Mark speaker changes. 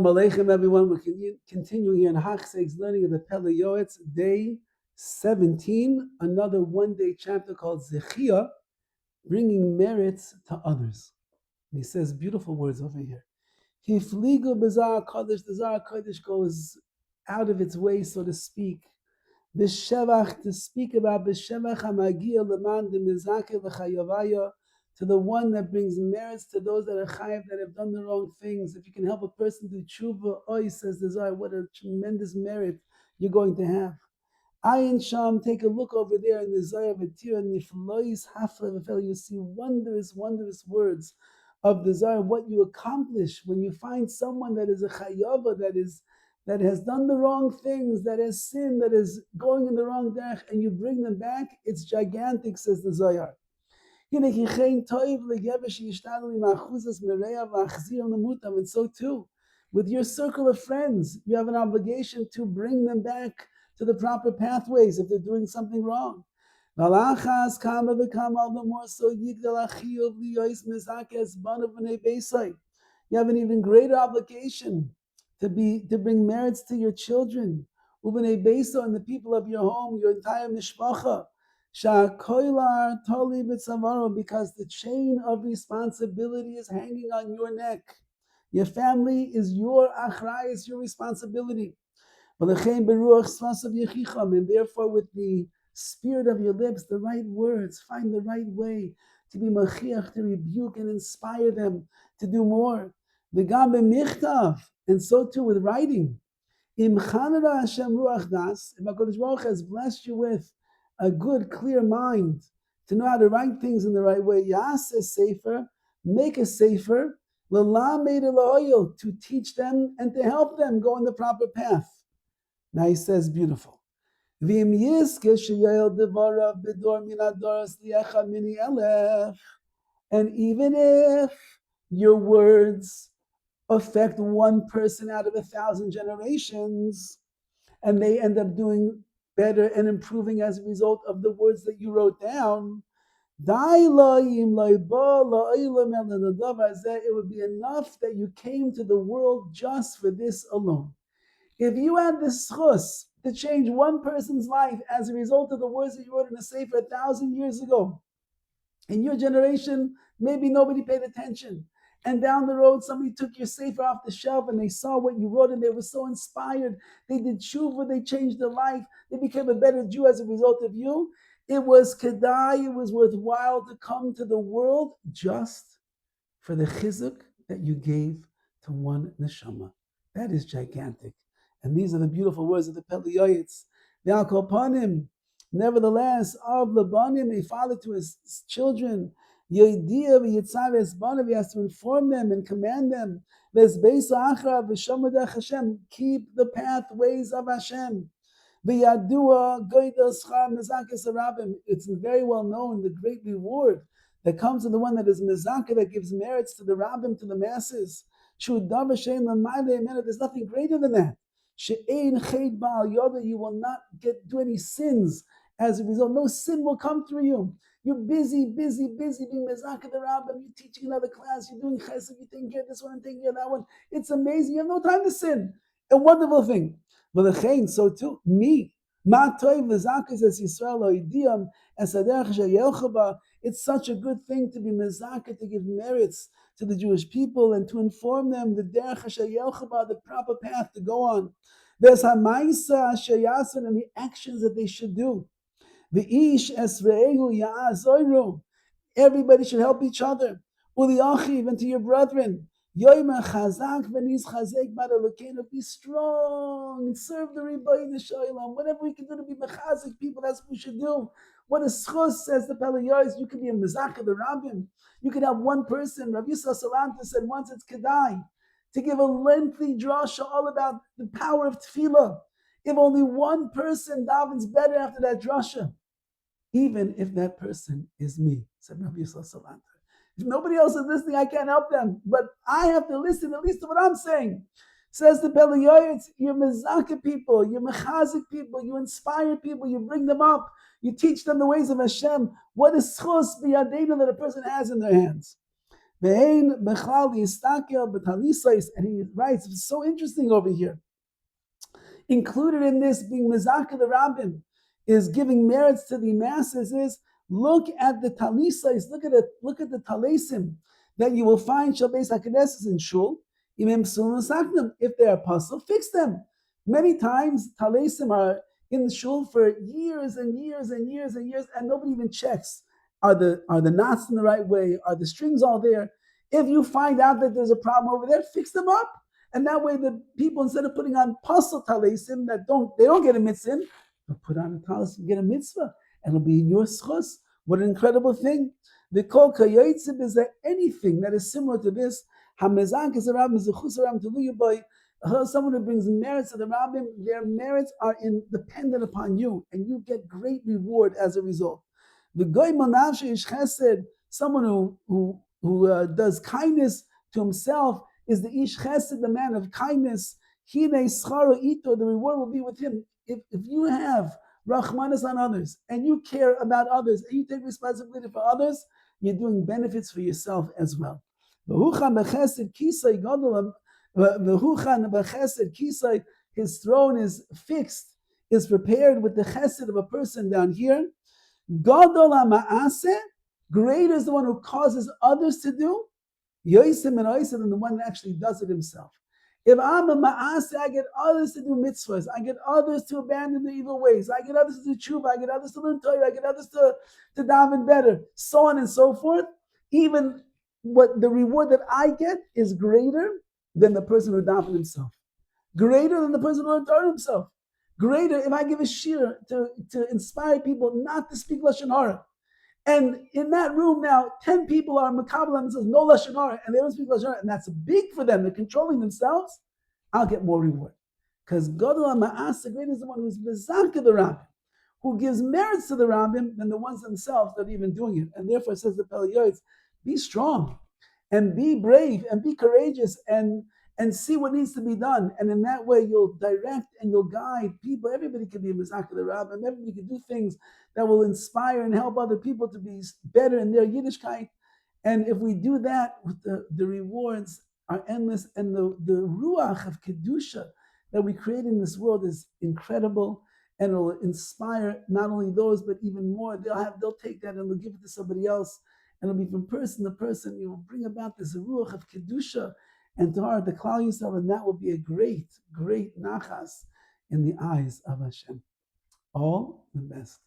Speaker 1: Aleichem, everyone. We're continuing here in Hachseg's learning of the Pele Yoetz, day 17, another one-day chapter called Zechia, bringing merits to others. And he says beautiful words over here. Hifligu b'zar kodesh, the Zar Kodesh goes out of its way, so to speak. B'shevach, to speak about b'shevach hamagia leman demizake v'chayavaya, to the one that brings merits to those that are chayav, that have done the wrong things. If you can help a person do tshuva, he says the Zohar, what a tremendous merit you're going to have. Ayin Sham, take a look over there in the Zohar V'tira Niflois Hafle V'fel. You see wondrous, wondrous words of the Zohar, what you accomplish when you find someone that is a chayava, that has done the wrong things, that has sinned, that is going in the wrong derech, and you bring them back. It's gigantic, says the Zohar. And so too, with your circle of friends, you have an obligation to bring them back to the proper pathways if they're doing something wrong. You have an even greater obligation to bring merits to your children, and the people of your home, your entire mishpacha. Because the chain of responsibility is hanging on your neck. Your family is your achrai, is your responsibility. And therefore, with the spirit of your lips, the right words, find the right way to be machiach, to rebuke and inspire them to do more. And so too with writing. If HaKadosh Baruch has blessed you with a good, clear mind to know how to write things in the right way, make a sefer, to teach them and to help them go in the proper path. Now he says, beautiful. And even if your words affect one person out of 1,000 generations, and they end up doing better and improving as a result of the words that you wrote down, it would be enough that you came to the world just for this alone. If you had the schus to change one person's life as a result of the words that you wrote in a sefer 1,000 years ago, in your generation, maybe nobody paid attention. And down the road, somebody took your sefer off the shelf and they saw what you wrote and they were so inspired. They did tshuva, they changed their life. They became a better Jew as a result of you. It was kedai, it was worthwhile to come to the world just for the chizuk that you gave to one neshama. That is gigantic. And these are the beautiful words of the Pele Yoetz. Nevertheless, of Labanim, a father to his children, he has to inform them and command them. Keep the pathways of Hashem. It's very well known, the great reward that comes to the one that is mezakeh, that gives merits to the rabbim, to the masses. There's nothing greater than that. You will not do any sins as a result. No sin will come through you. You're busy being mezakeh the rabbim. You're teaching another class. You're doing chesed. You're taking care of this one and taking care of that one. It's amazing. You have no time to sin. A wonderful thing. But the chain, so too, me. It's such a good thing to be mezakeh, to give merits to the Jewish people and to inform them the derech the proper path to go on. There's ha'maisa sheyasur, and the actions that they should do. V'ish esre'ehu ya'azoyru. Everybody should help each other. Uliachiv, and to your brethren. Yoyma chazak v'niz chazek b'Elokeinu. Be strong and serve the Rebbeinu Shalom. Whatever we can do to be mechazik people, that's what we should do. What a schus, says the Pele Yoetz. You could be a mezakeh the rabbim. You could have one person. Rabbi Yisrael Salanta said once, it's kedai to give a lengthy drasha all about the power of tefillah. If only one person davens better after that drasha, even if that person is me, said Rabbi Yisrael Salanta. If nobody else is listening, I can't help them, but I have to listen at least to what I'm saying. Says the Pele Yoetz, you mezakeh people, you mechazik people, you inspire people, you bring them up, you teach them the ways of Hashem. What is schus b'yadeinu that a person has in their hands? Ve'ein bechal yistakel b'talisais, and he writes, it's so interesting over here. Included in this being Mizaka the Rabbim is giving merits to the masses is look at the talisais, look at the talesim that you will find Shabbat HaKnesses in Shul. If they are puzzle, fix them. Many times talesim are in the shul for years and years and years and years, and nobody even checks. Are the knots in the right way? Are the strings all there? If you find out that there's a problem over there, fix them up. And that way the people, instead of putting on puzzle talesim they don't get a mitzvah, they'll put on a talesim and get a mitzvah. And it'll be in your schus. What an incredible thing. The kol kayotzim is that anything that is similar to this, hamezak is a rabbim, zechus a rabbim, to someone who brings merits to the rabbim, their merits are dependent upon you, and you get great reward as a result. The goy manavshe ish chesed, someone who does kindness to himself, is the ish chesed, the man of kindness. Hine scharo ito, the reward will be with him. If you have rachmanis on others, and you care about others, and you take responsibility for others, you're doing benefits for yourself as well. His throne is fixed, is prepared with the chesed of a person down here. Gadol ha'ma'aseh, greater is the one who causes others to do, yoisim and oisim, than the one that actually does it himself. If I'm a ma'aseh, I get others to do mitzvahs, I get others to abandon the evil ways, I get others to do tshuva, I get others to learn Torah, I get others to daven better, so on and so forth. Even what the reward that I get is greater than the person who davened himself, greater than the person who learned Torah himself, greater if I give a shir to inspire people not to speak lashon hara. And in that room now, 10 people are makabel and says no lashon hara, and they don't speak lashon hara, and that's big for them. They're controlling themselves. I'll get more reward, because Gadol HaMa'aseh, great is the one who's bezaka the rabbim, who gives merits to the rabbim than the ones themselves that are even doing it. And therefore, says the Pele Yoetz, be strong, and be brave, and be courageous, and see what needs to be done. And in that way, you'll direct and you'll guide people. Everybody can be a mizaka the rabbim. Everybody can do things that will inspire and help other people to be better in their Yiddishkeit. And if we do that, the rewards are endless. And the ruach of Kedusha that we create in this world is incredible. And it'll inspire not only those, but even more. They'll take that and they'll give it to somebody else. And it'll be from person to person. You will bring about this ruach of Kedusha and to the Klal Yisroel, and that will be a great, great nachas in the eyes of Hashem. All the best.